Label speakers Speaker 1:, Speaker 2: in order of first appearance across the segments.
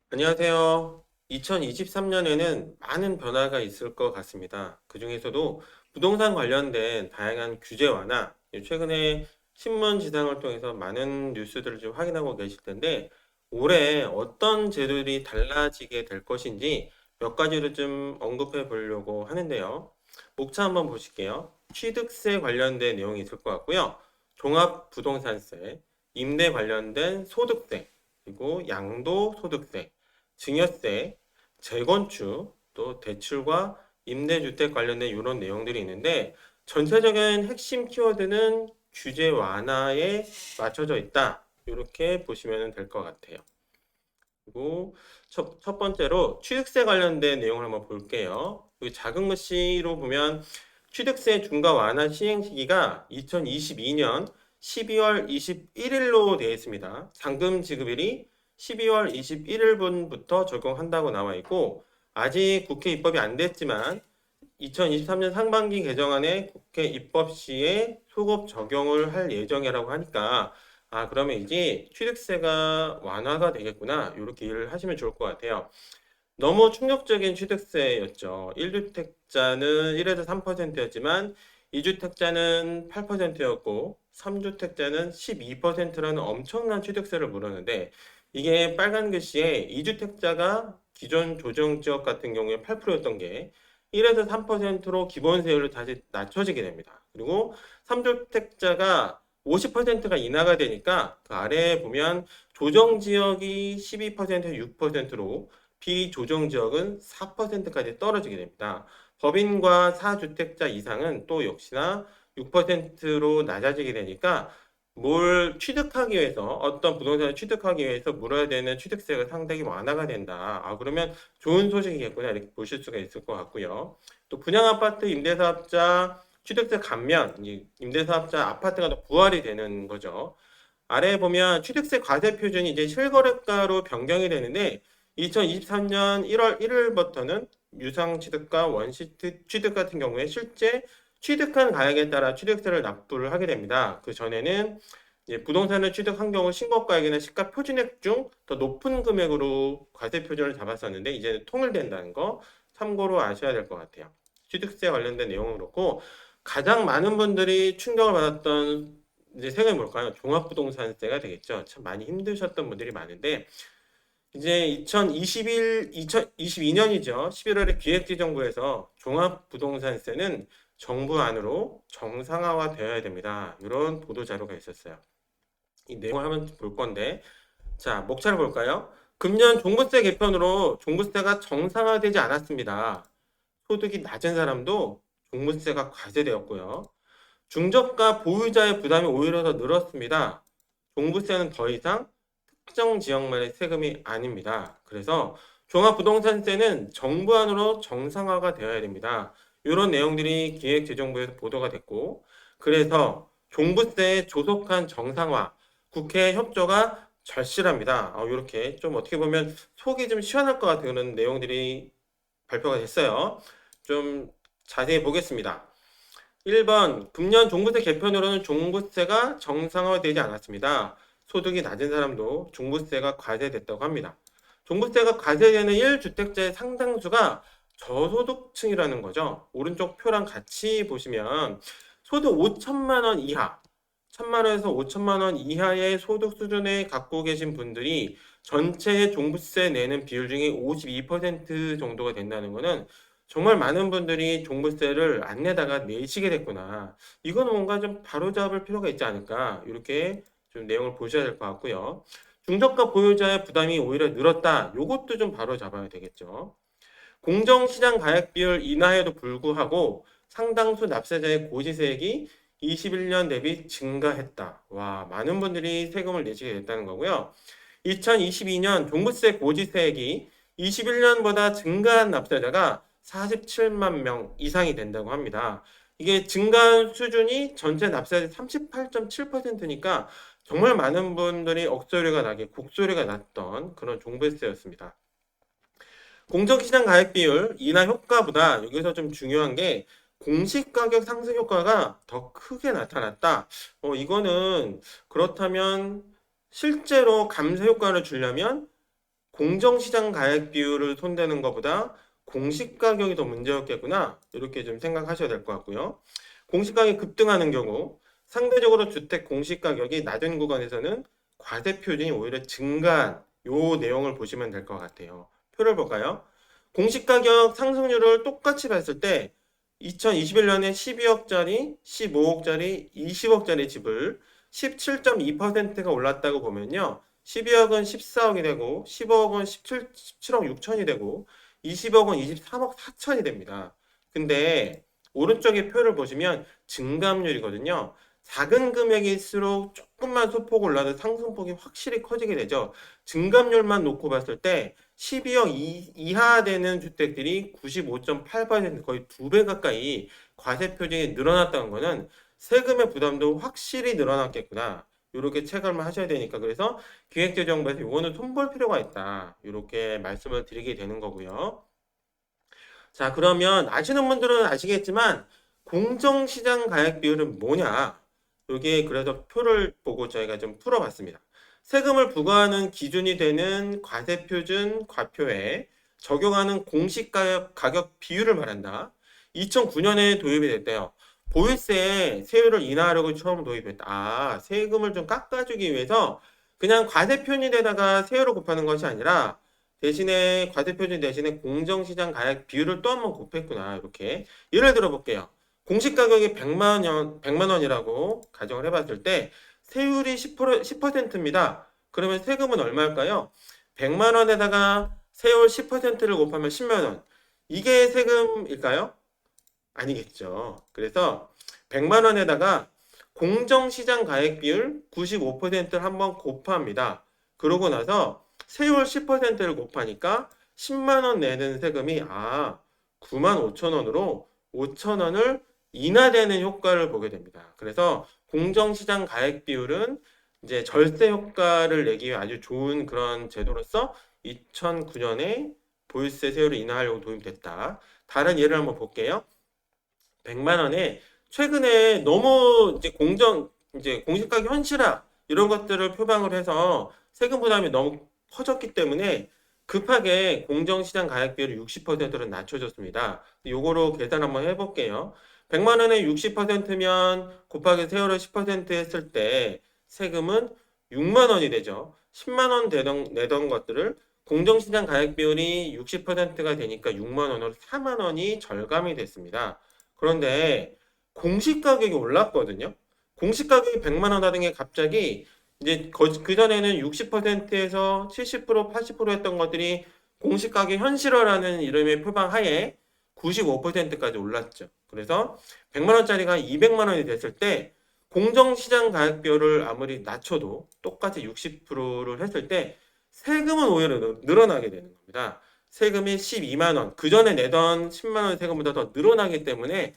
Speaker 1: 안녕하세요. 2023년에는 많은 변화가 있을 것 같습니다. 그중에서도 부동산 관련된 다양한 규제 완화, 최근에 신문 지상을 통해서 많은 뉴스들을 좀 확인하고 계실 텐데, 올해 어떤 제도들이 달라지게 될 것인지 몇 가지로 좀 언급해 보려고 하는데요. 목차 한번 보실게요. 취득세 관련된 내용이 있을 것 같고요. 종합부동산세, 임대 관련된 소득세, 그리고 양도소득세, 증여세, 재건축, 또 대출과 임대주택 관련된 이런 내용들이 있는데 전체적인 핵심 키워드는 규제 완화에 맞춰져 있다. 이렇게 보시면 될 것 같아요. 그리고 첫 번째로 취득세 관련된 내용을 한번 볼게요. 그 자금무시로 보면 취득세 중과 완화 시행 시기가 2022년 12월 21일로 되어 있습니다. 상금 지급일이 12월 21일분부터 적용한다고 나와 있고 아직 국회 입법이 안 됐지만 2023년 상반기 개정안에 국회 입법 시에 소급 적용을 할 예정이라고 하니까 그러면 이제 취득세가 완화가 되겠구나 이렇게 이해를 하시면 좋을 것 같아요. 너무 충격적인 취득세였죠. 1주택자는 1에서 3%였지만 2주택자는 8%였고 3주택자는 12%라는 엄청난 취득세를 물었는데 이게 빨간 글씨에 2주택자가 기존 조정지역 같은 경우에 8%였던 게 1에서 3%로 기본세율을 다시 낮춰지게 됩니다. 그리고 3주택자가 50%가 인하가 되니까 그 아래에 보면 조정지역이 12%, 6%로 비조정 지역은 4%까지 떨어지게 됩니다. 법인과 4주택자 이상은 또 역시나 6%로 낮아지게 되니까 뭘 취득하기 위해서 어떤 부동산을 취득하기 위해서 물어야 되는 취득세가 상당히 완화가 된다. 그러면 좋은 소식이겠구나 이렇게 보실 수가 있을 것 같고요. 또 분양아파트 임대사업자 취득세 감면, 임대사업자 아파트가 더 부활이 되는 거죠. 아래에 보면 취득세 과세 표준이 이제 실거래가로 변경이 되는데 2023년 1월 1일부터는 유상 취득과 원시 취득 같은 경우에 실제 취득한 가액에 따라 취득세를 납부를 하게 됩니다. 그 전에는 부동산을 취득한 경우 신고가액이나 시가 표준액 중 더 높은 금액으로 과세 표준을 잡았었는데 이제는 통일된다는 거 참고로 아셔야 될 것 같아요. 취득세 관련된 내용은 그렇고 가장 많은 분들이 충격을 받았던 이제 세금이 뭘까요? 종합부동산세가 되겠죠. 참 많이 힘드셨던 분들이 많은데 이제 2022년이죠. 11월에 기획재정부에서 종합부동산세는 정부 안으로 정상화가 되어야 됩니다. 이런 보도 자료가 있었어요. 이 내용을 한번 볼 건데 자, 목차를 볼까요? 금년 종부세 개편으로 종부세가 정상화되지 않았습니다. 소득이 낮은 사람도 종부세가 과세되었고요. 중저가 보유자의 부담이 오히려 더 늘었습니다. 종부세는 더 이상 특정 지역만의 세금이 아닙니다. 그래서 종합부동산세는 정부 안으로 정상화가 되어야 됩니다. 이런 내용들이 기획재정부에서 보도가 됐고 그래서 종부세의 조속한 정상화, 국회 협조가 절실합니다. 이렇게 좀 어떻게 보면 속이 좀 시원할 것 같은 그런 내용들이 발표가 됐어요. 좀 자세히 보겠습니다. 1번 금년 종부세 개편으로는 종부세가 정상화되지 않았습니다. 소득이 낮은 사람도 종부세가 과세됐다고 합니다. 종부세가 과세되는 1주택자의 상당수가 저소득층이라는 거죠. 오른쪽 표랑 같이 보시면 소득 5천만 원 이하, 1천만 원에서 5천만 원 이하의 소득 수준에 갖고 계신 분들이 전체의 종부세 내는 비율 중에 52% 정도가 된다는 것은 정말 많은 분들이 종부세를 안 내다가 내시게 됐구나. 이거는 뭔가 좀 바로잡을 필요가 있지 않을까. 이렇게 좀 내용을 보셔야 될 것 같고요. 중저가 보유자의 부담이 오히려 늘었다. 이것도 좀 바로잡아야 되겠죠. 공정시장 가액 비율 인하에도 불구하고 상당수 납세자의 고지세액이 21년 대비 증가했다. 와, 많은 분들이 세금을 내시게 됐다는 거고요. 2022년 종부세 고지세액이 21년보다 증가한 납세자가 47만 명 이상이 된다고 합니다. 이게 증가한 수준이 전체 납세자의 38.7%니까 정말 많은 분들이 억소리가 나게 곡소리가 났던 그런 종부세였습니다. 공정시장 가액 비율 인하 효과보다 여기서 좀 중요한 게 공시가격 상승 효과가 더 크게 나타났다. 이거는 그렇다면 실제로 감세 효과를 주려면 공정시장 가액 비율을 손대는 것보다 공시가격이 더 문제였겠구나. 이렇게 좀 생각하셔야 될 것 같고요. 공시가격이 급등하는 경우 상대적으로 주택 공시가격이 낮은 구간에서는 과세 표준이 오히려 증가한 요 내용을 보시면 될 것 같아요. 표를 볼까요? 공시가격 상승률을 똑같이 봤을 때 2021년에 12억짜리, 15억짜리, 20억짜리 집을 17.2%가 올랐다고 보면요. 12억은 14억이 되고 15억은 17억 6천이 되고 20억은 23억 4천이 됩니다. 근데 오른쪽에 표를 보시면 증감률이거든요. 작은 금액일수록 조금만 소폭 올라도 상승폭이 확실히 커지게 되죠. 증감률만 놓고 봤을 때 12억 이하 되는 주택들이 95.8% 거의 2배 가까이 과세 표준이 늘어났다는 것은 세금의 부담도 확실히 늘어났겠구나. 이렇게 체감을 하셔야 되니까 그래서 기획재정부에서 이거는 손볼 필요가 있다. 이렇게 말씀을 드리게 되는 거고요. 자, 그러면 아시는 분들은 아시겠지만 공정시장 가액 비율은 뭐냐? 여기에 그래서 표를 보고 저희가 좀 풀어봤습니다. 세금을 부과하는 기준이 되는 과세표준 과표에 적용하는 공시가격 비율을 말한다. 2009년에 도입이 됐대요. 보유세 세율을 인하하려고 처음 도입했다. 아, 세금을 좀 깎아주기 위해서 그냥 과세표준에다가 세율을 곱하는 것이 아니라 대신에 과세표준 대신에 공정시장 가액 비율을 또 한 번 곱했구나. 이렇게 예를 들어 볼게요. 공시가격이 100만 원이라고 가정을 해봤을 때 세율이 10%입니다. 그러면 세금은 얼마일까요? 100만 원에다가 세율 10%를 곱하면 10만 원. 이게 세금일까요? 아니겠죠. 그래서 100만 원에다가 공정시장 가액 비율 95%를 한번 곱합니다. 그러고 나서 세율 10%를 곱하니까 10만 원 내는 세금이 9만 5천 원으로 5천 원을 인하되는 효과를 보게 됩니다. 그래서 공정시장 가액 비율은 이제 절세 효과를 내기 위해 아주 좋은 그런 제도로서 2009년에 보유세 세율을 인하하려고 도입됐다. 다른 예를 한번 볼게요. 100만 원에 최근에 너무 이제 공시가격 현실화 이런 것들을 표방을 해서 세금 부담이 너무 커졌기 때문에 급하게 공정시장 가액 비율을 60%로 낮춰줬습니다. 요거로 계산 한번 해볼게요. 100만 원에 60%면 곱하기 세율을 10% 했을 때 세금은 6만 원이 되죠. 10만 원 내던 것들을 공정시장 가액 비율이 60%가 되니까 6만 원으로 4만 원이 절감이 됐습니다. 그런데 공시가격이 올랐거든요. 공시가격이 100만 원 하던 게 갑자기 이제 그전에는 60%에서 70%, 80% 했던 것들이 공시가격 현실화라는 이름의 표방 하에 95%까지 올랐죠. 그래서 100만 원짜리가 200만 원이 됐을 때 공정시장 가액비율을 아무리 낮춰도 똑같이 60%를 했을 때 세금은 오히려 늘어나게 되는 겁니다. 세금이 12만 원, 그 전에 내던 10만 원 세금보다 더 늘어나기 때문에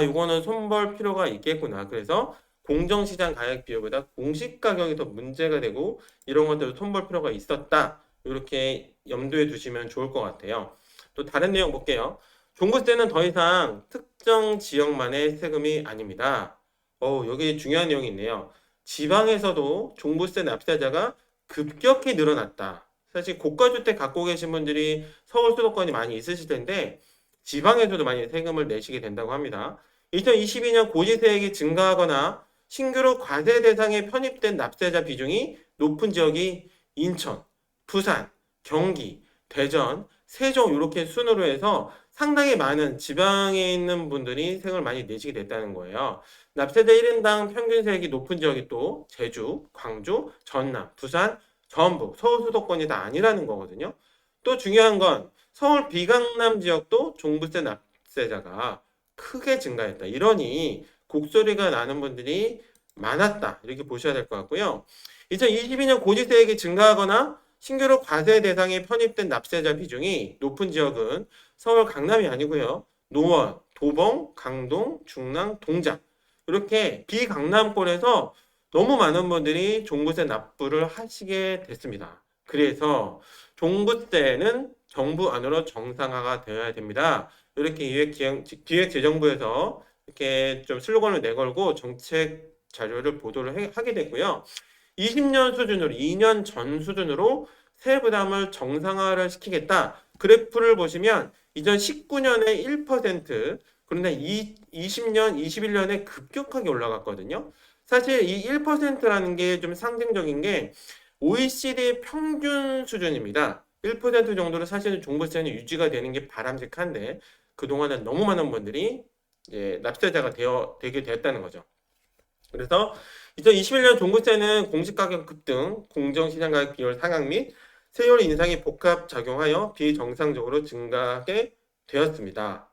Speaker 1: 이거는 손볼 필요가 있겠구나. 그래서 공정시장 가액 비율보다 공시가격이 더 문제가 되고 이런 것들도 손볼 필요가 있었다. 이렇게 염두에 두시면 좋을 것 같아요. 또 다른 내용 볼게요. 종부세는 더 이상 특정 지역만의 세금이 아닙니다. 여기 중요한 내용이 있네요. 지방에서도 종부세 납세자가 급격히 늘어났다. 사실 고가주택 갖고 계신 분들이 서울 수도권이 많이 있으실 텐데 지방에서도 많이 세금을 내시게 된다고 합니다. 2022년 고지세액이 증가하거나 신규로 과세 대상에 편입된 납세자 비중이 높은 지역이 인천, 부산, 경기, 대전, 세종 이렇게 순으로 해서 상당히 많은 지방에 있는 분들이 세금을 많이 내시게 됐다는 거예요. 납세자 1인당 평균 세액이 높은 지역이 또 제주, 광주, 전남, 부산, 전북, 서울 수도권이 다 아니라는 거거든요. 또 중요한 건 서울 비강남 지역도 종부세 납세자가 크게 증가했다. 이러니 곡소리가 나는 분들이 많았다. 이렇게 보셔야 될 것 같고요. 2022년 고지세액이 증가하거나 신규로 과세 대상에 편입된 납세자 비중이 높은 지역은 서울 강남이 아니고요. 노원, 도봉, 강동, 중랑, 동작 이렇게 비강남권에서 너무 많은 분들이 종부세 납부를 하시게 됐습니다. 그래서 종부세는 정부 안으로 정상화가 되어야 됩니다. 이렇게 기획재정부에서 이렇게 좀 슬로건을 내걸고 정책 자료를 보도를 하게 됐고요. 20년 수준으로 2년 전 수준으로 세액 부담을 정상화를 시키겠다. 그래프를 보시면 이전 19년에 1%, 그런데 20년, 21년에 급격하게 올라갔거든요. 사실 이 1%라는 게 좀 상징적인 게 OECD 평균 수준입니다. 1% 정도로 사실은 종부세는 유지가 되는 게 바람직한데 그동안은 너무 많은 분들이 납세자가 되게 되었다는 거죠. 그래서 2021년 종부세는 공시가격 급등, 공정시장가격 비율 상향 및 세율 인상이 복합 작용하여 비정상적으로 증가하게 되었습니다.